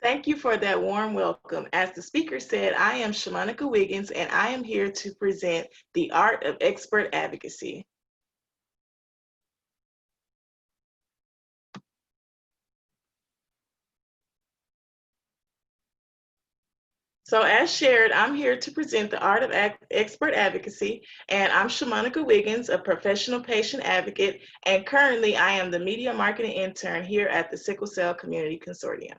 Thank you for that warm welcome. As the speaker said, I am Shamonica Wiggins, and I am here to present the Art of Expert Advocacy. So as shared, I'm here to present the Art of Expert Advocacy, and I'm Shamonica Wiggins, a professional patient advocate, and currently I am the media marketing intern here at the Sickle Cell Community Consortium.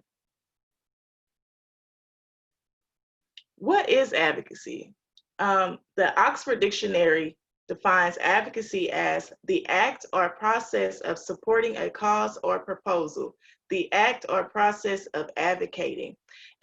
What is advocacy? The Oxford Dictionary defines advocacy as the act or process of supporting a cause or proposal, the act or process of advocating.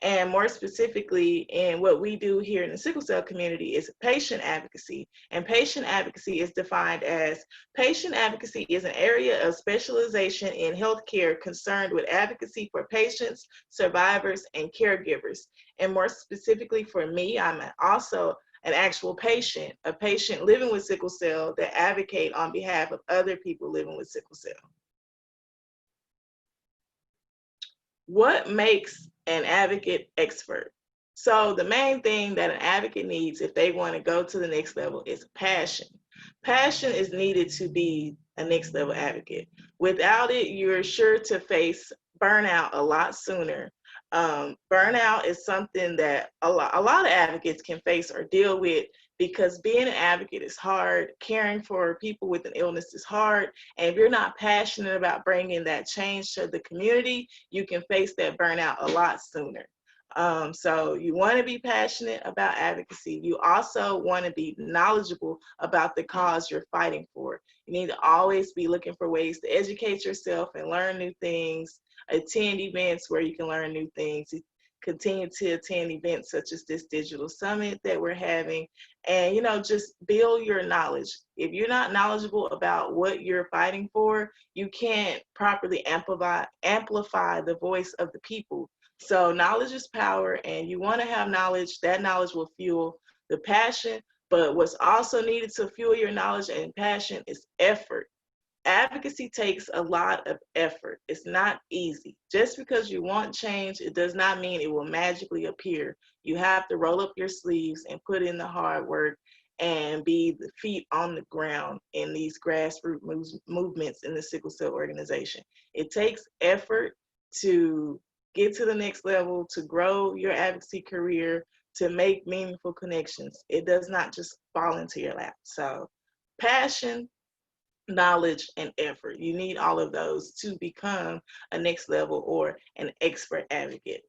And more specifically, in what we do here in the sickle cell community is patient advocacy. And patient advocacy is defined as patient advocacy is an area of specialization in healthcare concerned with advocacy for patients, survivors, and caregivers. And more specifically for me, I'm also an actual patient, a patient living with sickle cell that advocate on behalf of other people living with sickle cell. What makes an advocate expert? So the main thing that an advocate needs if they want to go to the next level is passion. Passion is needed to be a next level advocate. Without it, you're sure to face burnout a lot sooner. Burnout is something that a lot of advocates can face or deal with because being an advocate is hard. Caring for people with an illness is hard. And if you're not passionate about bringing that change to the community, you can face that burnout a lot sooner. So you want to be passionate about advocacy. You also want to be knowledgeable about the cause you're fighting for. You need to always be looking for ways to educate yourself and learn new things, attend events where you can learn new things, continue to attend events such as this digital summit that we're having, and just build your knowledge. If you're not knowledgeable about what you're fighting for, you can't properly amplify the voice of the people. So knowledge is power, and you want to have knowledge. That knowledge will fuel the passion, but what's also needed to fuel your knowledge and passion is effort. Advocacy takes a lot of effort. It's not easy. Just because you want change, it does not mean it will magically appear. You have to roll up your sleeves and put in the hard work and be the feet on the ground in these grassroots movements in the sickle cell organization. It takes effort to get to the next level, to grow your advocacy career, to make meaningful connections. It does not just fall into your lap. So passion, knowledge, and effort. You need all of those to become a next level or an expert advocate.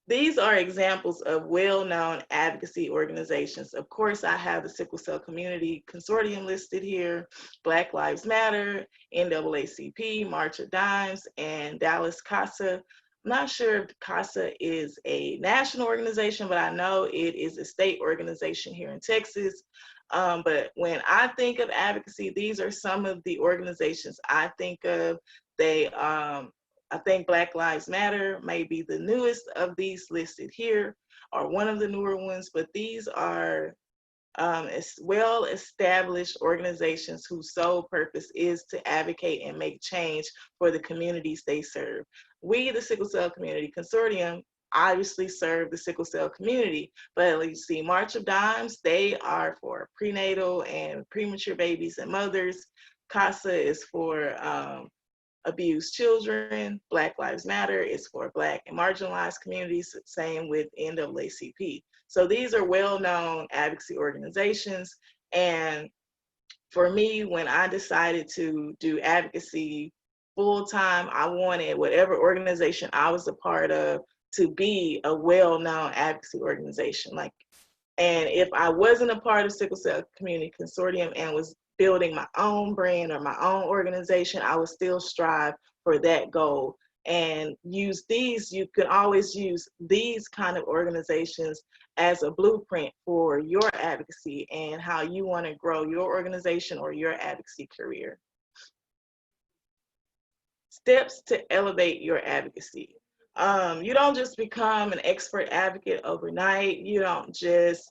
These are examples of well-known advocacy organizations. Of course, I have the Sickle Cell Community Consortium listed here, Black Lives Matter, NAACP, March of Dimes, and Dallas CASA. I'm not sure if CASA is a national organization, but I know it is a state organization here in Texas. But when I think of advocacy, these are some of the organizations I think of. They I think Black Lives Matter may be the newest of these listed here, or one of the newer ones, but these are well-established organizations whose sole purpose is to advocate and make change for the communities they serve. We, the Sickle Cell Community Consortium, obviously serve the sickle cell community, but you see March of Dimes, they are for prenatal and premature babies and mothers. CASA is for abused children. Black Lives Matter is for Black and marginalized communities, same with NAACP. So these are well-known advocacy organizations. And for me, when I decided to do advocacy full-time, I wanted whatever organization I was a part of to be a well-known advocacy organization. And if I wasn't a part of Sickle Cell Community Consortium and was building my own brand or my own organization, I would still strive for that goal and use these. You could always use these kind of organizations as a blueprint for your advocacy and how you want to grow your organization or your advocacy career. Steps to elevate your advocacy. You don't just become an expert advocate overnight. You don't just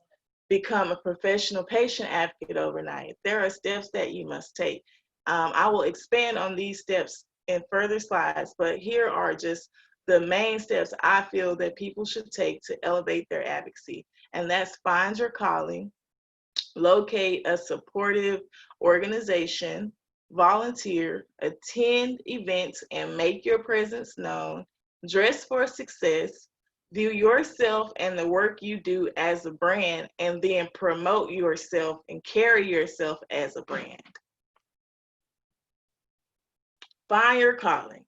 become a professional patient advocate overnight. There are steps that you must take. I will expand on these steps in further slides, but here are just the main steps I feel that people should take to elevate their advocacy. And that's find your calling, locate a supportive organization, volunteer, attend events and make your presence known, dress for success, view yourself and the work you do as a brand, and then promote yourself and carry yourself as a brand. Find your calling.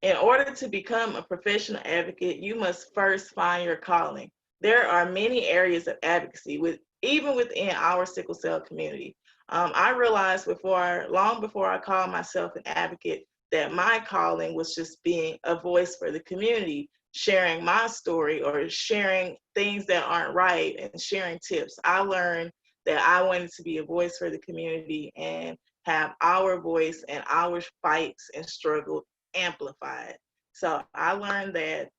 In order to become a professional advocate, you must first find your calling. There are many areas of advocacy, even within our sickle cell community. I realized long before I called myself an advocate, that my calling was just being a voice for the community, sharing my story or sharing things that aren't right and sharing tips. I learned that I wanted to be a voice for the community and have our voice and our fights and struggle amplified. So I learned that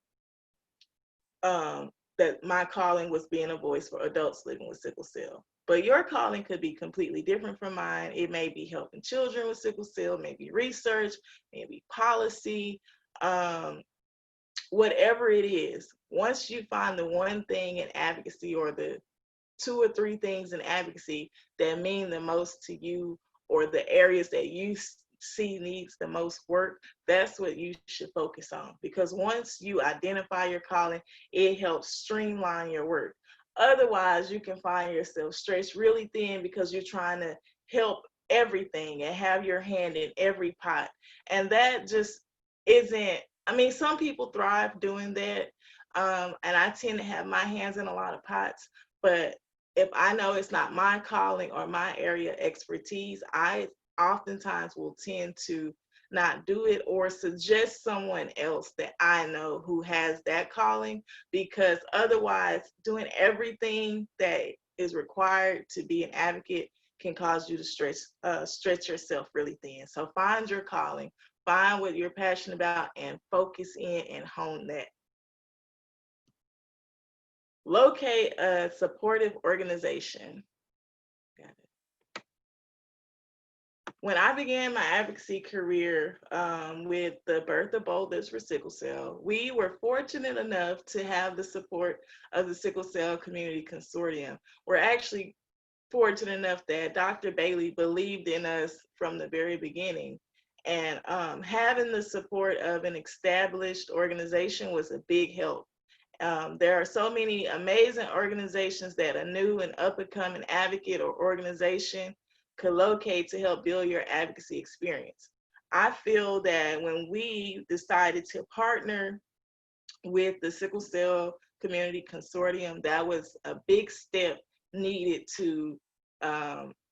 my calling was being a voice for adults living with sickle cell. But your calling could be completely different from mine. It may be helping children with sickle cell, maybe research, maybe policy, whatever it is. Once you find the one thing in advocacy or the 2 or 3 things in advocacy that mean the most to you, or the areas that you see needs the most work, that's what you should focus on. Because once you identify your calling, it helps streamline your work. Otherwise, you can find yourself stretched really thin because you're trying to help everything and have your hand in every pot. And that just isn't, I mean, some people thrive doing that. And I tend to have my hands in a lot of pots, but if I know it's not my calling or my area of expertise, I oftentimes will tend to not do it or suggest someone else that I know who has that calling, because otherwise doing everything that is required to be an advocate can cause you to stretch yourself really thin. So find your calling, find what you're passionate about, and focus in and hone that. Locate a supportive organization. Got it. When I began my advocacy career with the birth of Boulders for sickle cell, we were fortunate enough to have the support of the Sickle Cell Community Consortium. We're actually fortunate enough that Dr. Bailey believed in us from the very beginning. And having the support of an established organization was a big help. There are so many amazing organizations that a new and up-and-coming advocate or organization could locate to help build your advocacy experience. I feel that when we decided to partner with the Sickle Cell Community Consortium, that was a big step needed to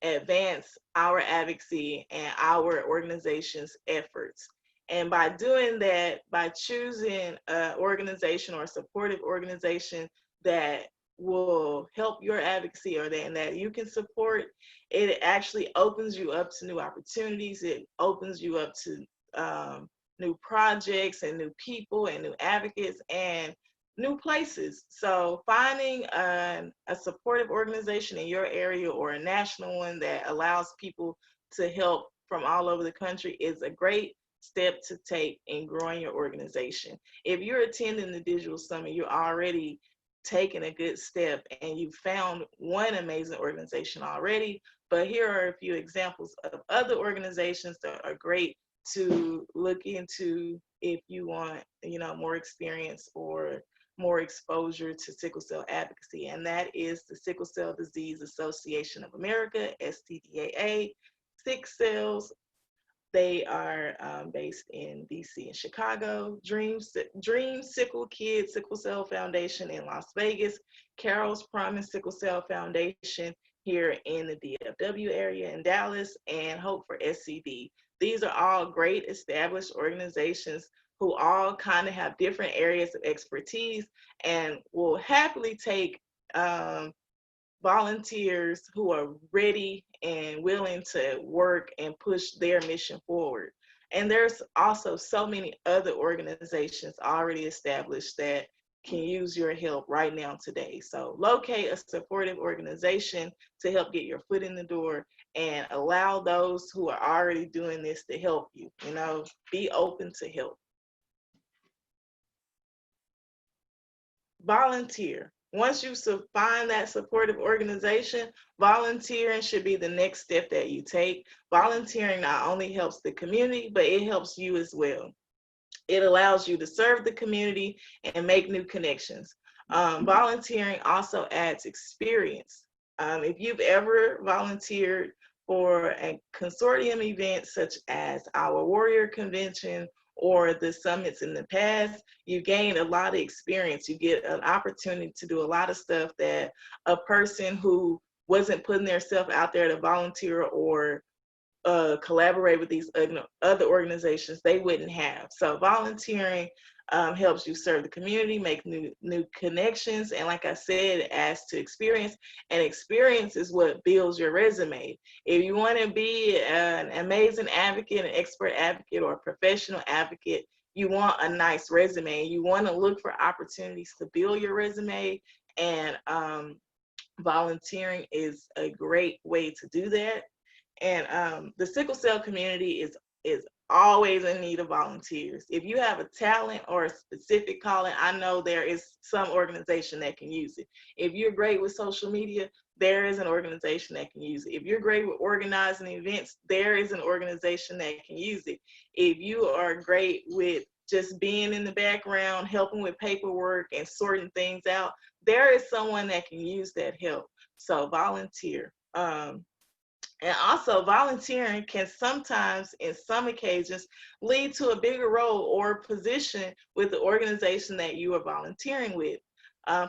advance our advocacy and our organization's efforts. And by doing that, by choosing an organization or a supportive organization that will help your advocacy or that you can support, it actually opens you up to new opportunities. It opens you up to new projects and new people and new advocates and new places. So finding a supportive organization in your area or a national one that allows people to help from all over the country is a great step to take in growing your organization. If you're attending the Digital Summit, you're already taking a good step and you found one amazing organization already. But here are a few examples of other organizations that are great to look into if you want, more experience or more exposure to sickle cell advocacy. And that is the Sickle Cell Disease Association of America, SCDAA, Sick Cells. They are based in DC and Chicago. Dream Sickle Kids Sickle Cell Foundation in Las Vegas. Carol's Promise Sickle Cell Foundation here in the DFW area in Dallas, and Hope for SCD. These are all great established organizations who all kind of have different areas of expertise and will happily take volunteers who are ready and willing to work and push their mission forward. And there's also so many other organizations already established that can use your help right now today. So locate a supportive organization to help get your foot in the door, and allow those who are already doing this to help you. You know, be open to help. Volunteer. Once you find that supportive organization, volunteering should be the next step that you take. Volunteering not only helps the community, but it helps you as well. It allows you to serve the community and make new connections. Volunteering also adds experience. If you've ever volunteered for a consortium event such as our Warrior Convention or the summits in the past, you gain a lot of experience. You get an opportunity to do a lot of stuff that a person who wasn't putting themselves out there to volunteer or collaborate with these other organizations, they wouldn't have. So volunteering helps you serve the community, make new connections, and like I said, it adds to experience, and experience is what builds your resume. If you want to be an amazing advocate, an expert advocate, or a professional advocate, you want a nice resume. You want to look for opportunities to build your resume, and volunteering is a great way to do that. And the sickle cell community is always in need of volunteers. If you have a talent or a specific calling, I know there is some organization that can use it. If you're great with social media, there is an organization that can use it. If you're great with organizing events, there is an organization that can use it. If you are great with just being in the background, helping with paperwork and sorting things out, there is someone that can use that help. So volunteer. And also, volunteering can sometimes, in some occasions, lead to a bigger role or position with the organization that you are volunteering with.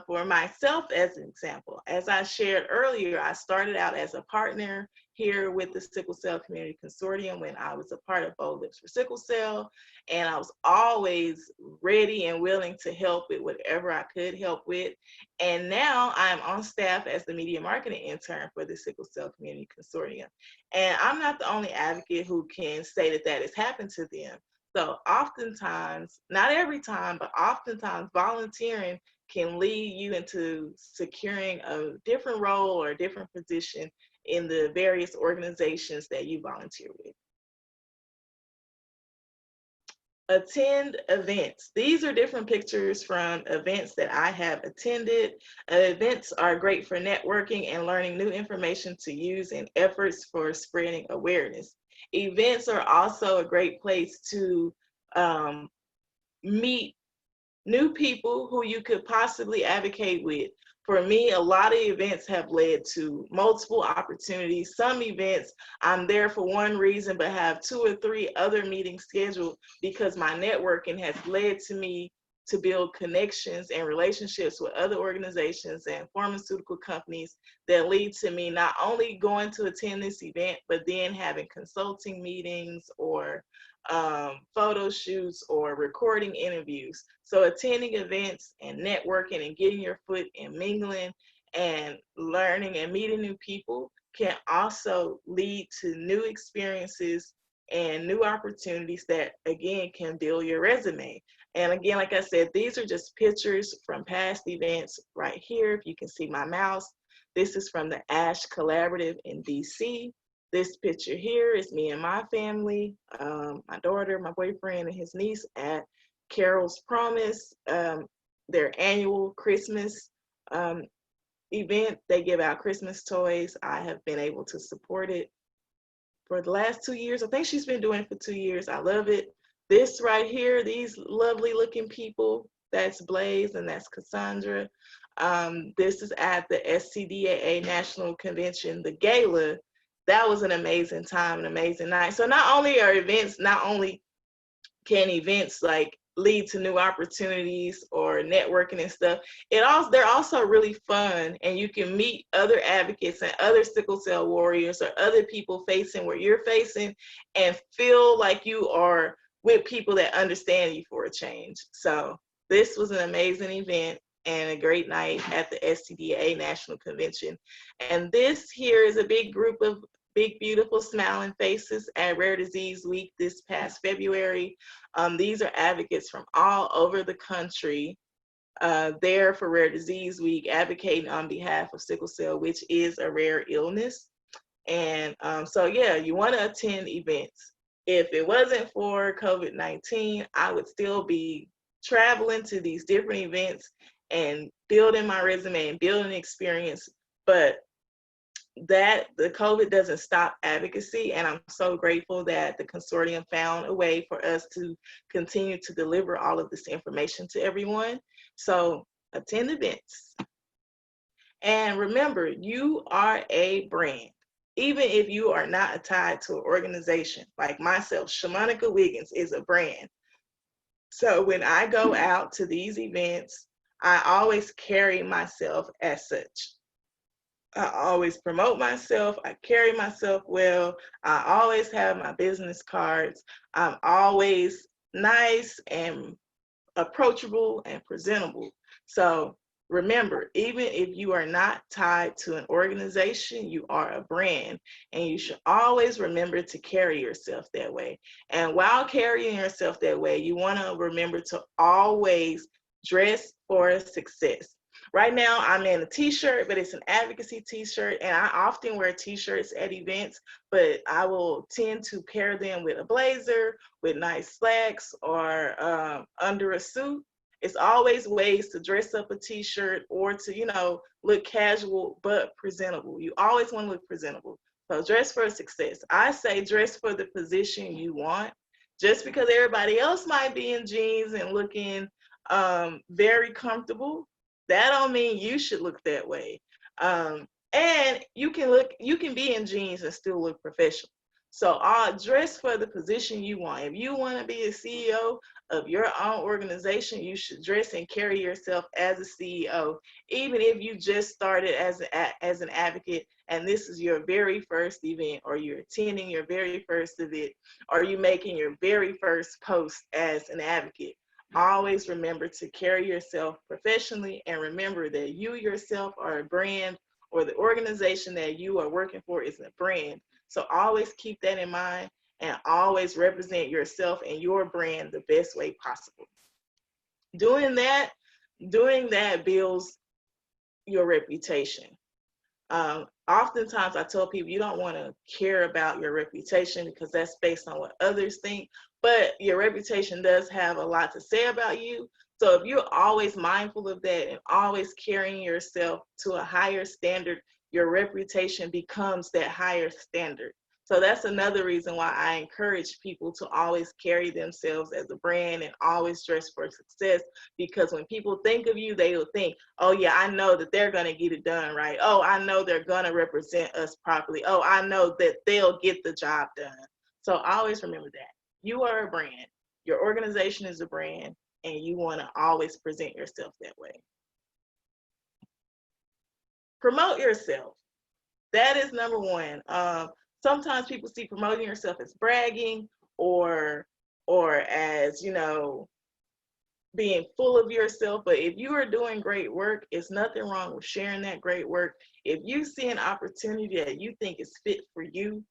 For myself, as an example, as I shared earlier, I started out as a partner here with the Sickle Cell Community Consortium when I was a part of Bold Lips for Sickle Cell, and I was always ready and willing to help with whatever I could help with. And now I'm on staff as the media marketing intern for the Sickle Cell Community Consortium. And I'm not the only advocate who can say that that has happened to them. So oftentimes, not every time, but oftentimes volunteering can lead you into securing a different role or a different position in the various organizations that you volunteer with. Attend events. These are different pictures from events that I have attended. Events are great for networking and learning new information to use in efforts for spreading awareness. Events are also a great place to meet new people who you could possibly advocate with. For me, a lot of events have led to multiple opportunities. Some events, I'm there for one reason, but have 2 or 3 other meetings scheduled because my networking has led to me to build connections and relationships with other organizations and pharmaceutical companies that lead to me not only going to attend this event, but then having consulting meetings or photo shoots or recording interviews. So attending events and networking and getting your foot and mingling and learning and meeting new people can also lead to new experiences and new opportunities that, again, can build your resume. And again, like I said, these are just pictures from past events right here. If you can see my mouse, this is from the ASH Collaborative in DC. This picture here is me and my family, my daughter, my boyfriend, and his niece at Carol's Promise, their annual Christmas event. They give out Christmas toys. I have been able to support it for the last 2 years. I think she's been doing it for 2 years. I love it. This right here, these lovely looking people, that's Blaze and that's Cassandra. This is at the SCDAA National Convention, the gala. That was an amazing time, an amazing night. So not only can events like lead to new opportunities or networking and stuff, they're also really fun, and you can meet other advocates and other sickle cell warriors or other people facing what you're facing and feel like you are with people that understand you for a change. So this was an amazing event and a great night at the SCDA National Convention. And this here is a big group of big, beautiful, smiling faces at Rare Disease Week this past February. These are advocates from all over the country there for Rare Disease Week, advocating on behalf of sickle cell, which is a rare illness. And so, yeah, you want to attend events. If it wasn't for COVID-19, I would still be traveling to these different events and building my resume and building experience. But that the COVID doesn't stop advocacy. And I'm so grateful that the consortium found a way for us to continue to deliver all of this information to everyone. So attend events. And remember, you are a brand. Even if you are not tied to an organization, like myself, Shamonica Wiggins is a brand. So when I go out to these events, I always carry myself as such. I always promote myself. I carry myself well. I always have my business cards. I'm always nice and approachable and presentable. So remember, even if you are not tied to an organization, you are a brand, and you should always remember to carry yourself that way. And while carrying yourself that way, you want to remember to always dress for success. Right now, I'm in a t-shirt, but it's an advocacy t-shirt, and I often wear t-shirts at events, but I will tend to pair them with a blazer, with nice slacks, or under a suit. It's always ways to dress up a t-shirt or to, look casual but presentable. You always want to look presentable. So dress for success. I say dress for the position you want. Just because everybody else might be in jeans and looking very comfortable, that don't mean you should look that way. And you can be in jeans and still look professional. So dress for the position you want. If you want to be a CEO of your own organization, you should dress and carry yourself as a CEO, even if you just started as an advocate and this is your very first event, or you're attending your very first event, or you making your very first post as an advocate. Always remember to carry yourself professionally, and remember that you yourself are a brand, or the organization that you are working for is a brand. So always keep that in mind, and always represent yourself and your brand the best way possible. Doing that builds your reputation. Oftentimes I tell people you don't want to care about your reputation because that's based on what others think, but your reputation does have a lot to say about you. So if you're always mindful of that and always carrying yourself to a higher standard, your reputation becomes that higher standard. So that's another reason why I encourage people to always carry themselves as a brand and always dress for success, because when people think of you, they will think, oh yeah, I know that they're going to get it done right. Oh, I know they're going to represent us properly. Oh, I know that they'll get the job done. So always remember that. You are a brand. Your organization is a brand, and you want to always present yourself that way. Promote yourself. That is number one. Sometimes people see promoting yourself as bragging, or as, being full of yourself. But if you are doing great work, it's nothing wrong with sharing that great work. If you see an opportunity that you think is fit for you,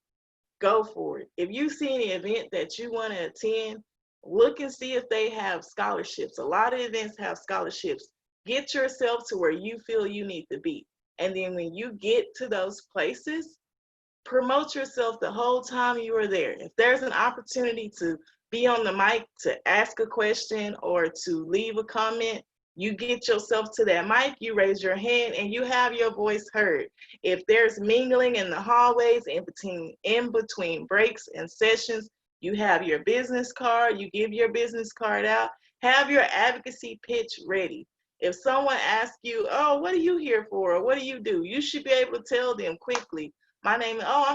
go for it. If you see any event that you want to attend, look and see if they have scholarships. A lot of events have scholarships. Get yourself to where you feel you need to be. And then when you get to those places, promote yourself the whole time you are there. If there's an opportunity to be on the mic to ask a question or to leave a comment, you get yourself to that mic, you raise your hand, and you have your voice heard. If there's mingling in the hallways in between breaks and sessions, you have your business card, you give your business card out, have your advocacy pitch ready. If someone asks you, oh, what are you here for? Or what do you do? You should be able to tell them quickly. I'm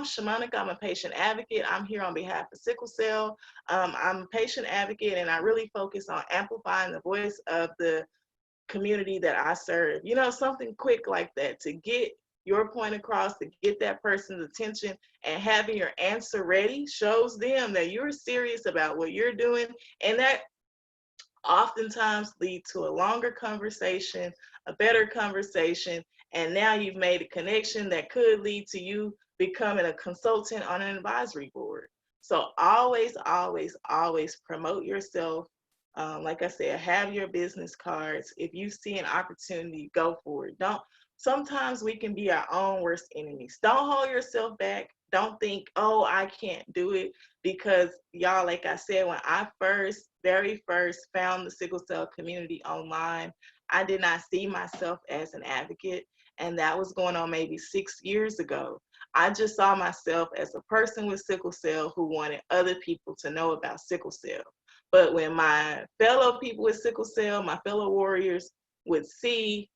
Shamonica. I'm a patient advocate. I'm here on behalf of Sickle Cell. I'm a patient advocate, and I really focus on amplifying the voice of the community that I serve. Something quick like that to get your point across, to get that person's attention, and having your answer ready shows them that you're serious about what you're doing, and that oftentimes lead to a longer conversation, a better conversation, and now you've made a connection that could lead to you becoming a consultant on an advisory board. So always, always, always promote yourself. Like I said, have your business cards. If you see an opportunity, go for it. Don't. Sometimes we can be our own worst enemies. Don't hold yourself back. Don't think, oh, I can't do it. Because y'all, like I said, when I very first found the sickle cell community online, I did not see myself as an advocate. And that was going on maybe 6 years ago. I just saw myself as a person with sickle cell who wanted other people to know about sickle cell. But when my fellow people with sickle cell, my fellow warriors would see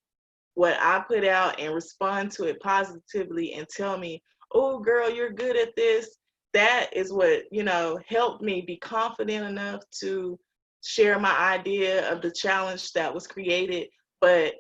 what I put out and respond to it positively and tell me, oh, girl, you're good at this. That is what, helped me be confident enough to share my idea of the challenge that was created. But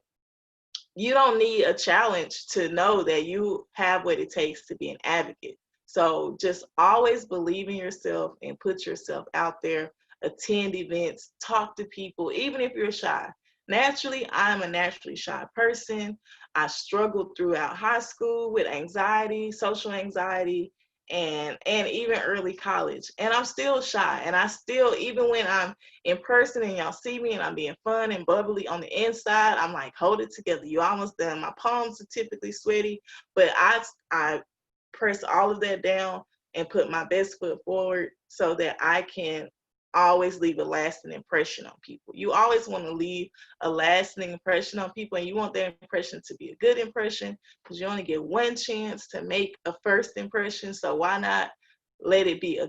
you don't need a challenge to know that you have what it takes to be an advocate. So just always believe in yourself and put yourself out there, attend events, talk to people, even if you're shy. Naturally, I'm a naturally shy person. I struggled throughout high school with anxiety, social anxiety, and even early college. And I'm still shy. And I still, even when I'm in person and y'all see me and I'm being fun and bubbly on the inside, I'm like, hold it together. You almost done. My palms are typically sweaty, but I press all of that down and put my best foot forward so that I can always leave a lasting impression on people. You always want to leave a lasting impression on people, and you want that impression to be a good impression because you only get one chance to make a first impression. So why not let it be a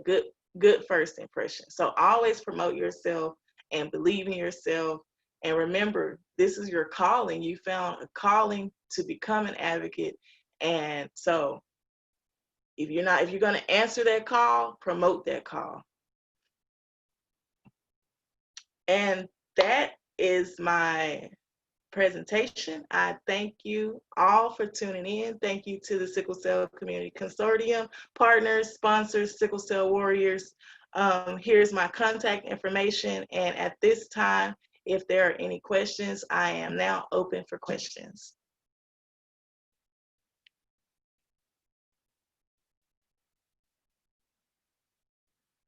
good first impression? So always promote yourself and believe in yourself. And remember, this is your calling. You found a calling to become an advocate. And so if you're going to answer that call, promote that call. And that is my presentation. I thank you all for tuning in. Thank you to the Sickle Cell Community Consortium, partners, sponsors, Sickle Cell Warriors. Here's my contact information. And at this time, if there are any questions, I am now open for questions.